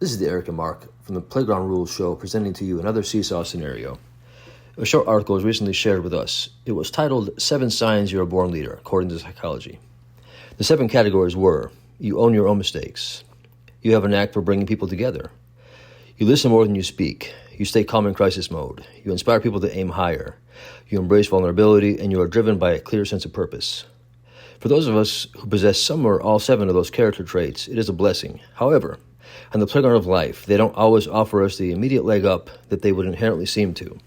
This is the Eric and Mark from the Playground Rules Show presenting to you another Seesaw scenario. A short article was recently shared with us. It was titled 7 Signs You're a Born Leader, according to psychology. The 7 categories were: you own your own mistakes, you have a knack for bringing people together, you listen more than you speak, you stay calm in crisis mode, you inspire people to aim higher, you embrace vulnerability, and you are driven by a clear sense of purpose. For those of us who possess some or all 7 of those character traits, it is a blessing. However, on the playground of life, they don't always offer us the immediate leg up that they would inherently seem to.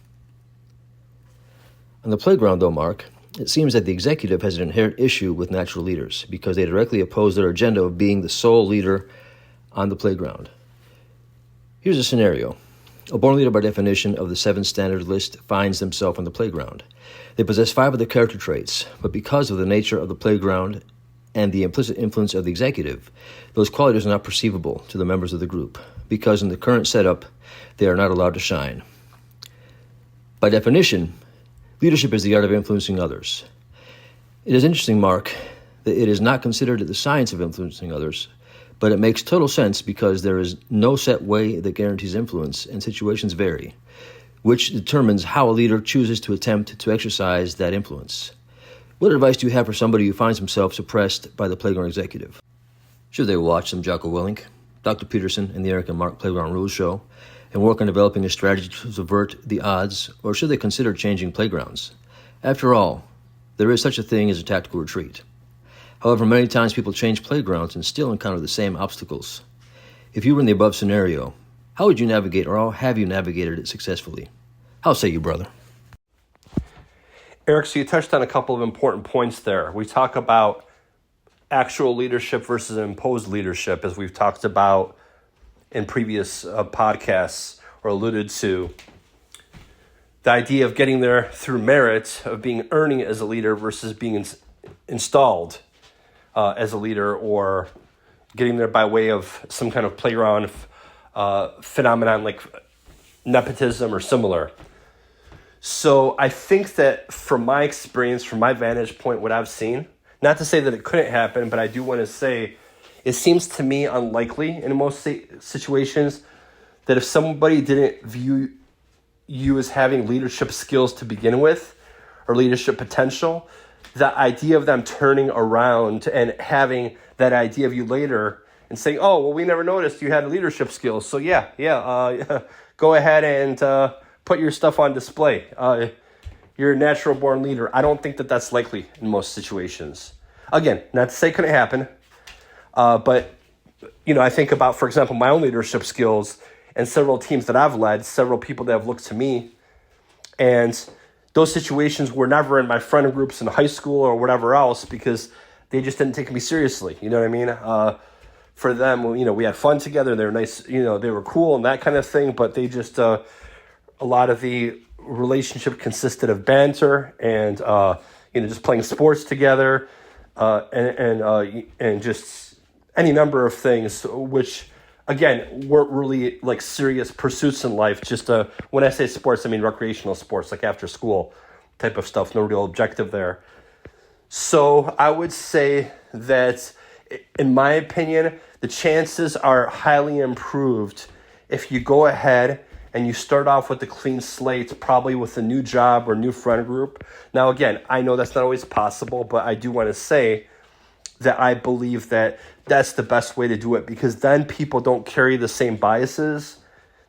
On the playground, though, Mark, it seems that the executive has an inherent issue with natural leaders because they directly oppose their agenda of being the sole leader on the playground. Here's a scenario. A born leader, by definition of the 7 standard list, finds themselves on the playground. They possess 5 of the character traits, but because of the nature of the playground and the implicit influence of the executive, those qualities are not perceivable to the members of the group, because in the current setup, they are not allowed to shine. By definition, leadership is the art of influencing others. It is interesting, Mark, that it is not considered the science of influencing others, but it makes total sense because there is no set way that guarantees influence, and situations vary, which determines how a leader chooses to attempt to exercise that influence. What advice do you have for somebody who finds himself suppressed by the playground executive? Should they watch some Jocko Willink, Dr. Peterson, and the Eric and Mark Playground Rules Show and work on developing a strategy to subvert the odds, or should they consider changing playgrounds? After all, there is such a thing as a tactical retreat. However, many times people change playgrounds and still encounter the same obstacles. If you were in the above scenario, how would you navigate, or how have you navigated it successfully? How say you, brother? Eric, so you touched on a couple of important points there. We talk about actual leadership versus imposed leadership, as we've talked about in previous podcasts or alluded to. The idea of getting there through merit, of being earning as a leader versus being installed as a leader, or getting there by way of some kind of playground phenomenon like nepotism or similar. So I think that from my experience, from my vantage point, what I've seen, not to say that it couldn't happen, but I do want to say it seems to me unlikely in most situations that if somebody didn't view you as having leadership skills to begin with or leadership potential, the idea of them turning around and having that idea of you later and saying, oh, well, we never noticed you had leadership skills. So go ahead and put your stuff on display. You're a natural born leader. I don't think that that's likely in most situations. Again, not to say it couldn't happen, but I think about, for example, my own leadership skills and several teams that I've led, several people that have looked to me, and those situations were never in my friend groups in high school or whatever else because they just didn't take me seriously. You know what I mean? For them, we had fun together. They were nice. They were cool and that kind of thing. But they just a lot of the relationship consisted of banter and just playing sports together and just any number of things, which again weren't really like serious pursuits in life. Just when I say sports, I mean recreational sports, like after school type of stuff. No real objective there. So I would say that, in my opinion, the chances are highly improved if you go ahead and you start off with a clean slate, probably with a new job or new friend group. Now, again, I know that's not always possible, but I do want to say that I believe that that's the best way to do it, because then people don't carry the same biases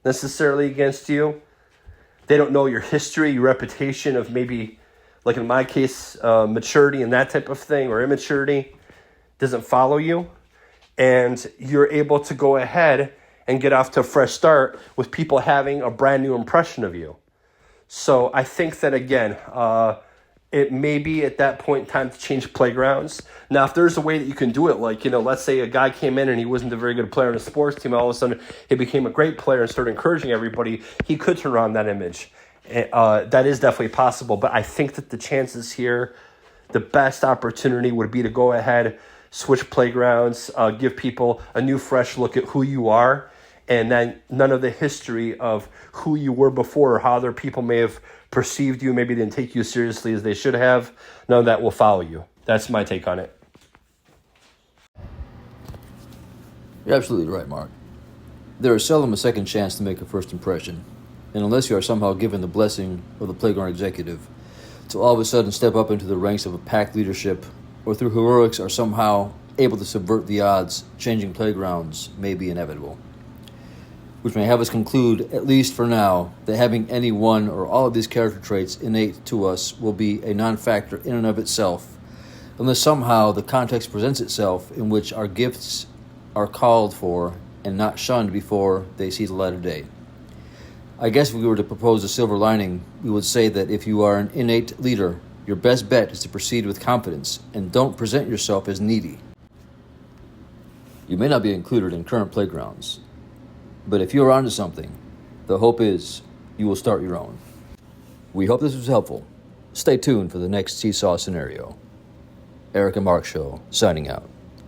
necessarily against you. They don't know your history, your reputation of maybe, like in my case, maturity and that type of thing, or immaturity doesn't follow you. And you're able to go ahead and get off to a fresh start with people having a brand new impression of you. So I think that, again, it may be at that point in time to change playgrounds. Now, if there's a way that you can do it, like, let's say a guy came in and he wasn't a very good player in a sports team, all of a sudden he became a great player and started encouraging everybody, he could turn around that image. That is definitely possible, but I think that the chances here, the best opportunity would be to go ahead, switch playgrounds, give people a new, fresh look at who you are, and then none of the history of who you were before or how other people may have perceived you, maybe didn't take you seriously as they should have, none of that will follow you. That's my take on it. You're absolutely right, Mark. There is seldom a second chance to make a first impression, and unless you are somehow given the blessing of the playground executive to all of a sudden step up into the ranks of a pack leadership, or through heroics are somehow able to subvert the odds, changing playgrounds may be inevitable. Which may have us conclude, at least for now, that having any one or all of these character traits innate to us will be a non-factor in and of itself, unless somehow the context presents itself in which our gifts are called for and not shunned before they see the light of day. I guess if we were to propose a silver lining, we would say that if you are an innate leader, your best bet is to proceed with confidence and don't present yourself as needy. You may not be included in current playgrounds, but if you are onto something, the hope is you will start your own. We hope this was helpful. Stay tuned for the next Seesaw scenario. Eric and Mark Show, signing out.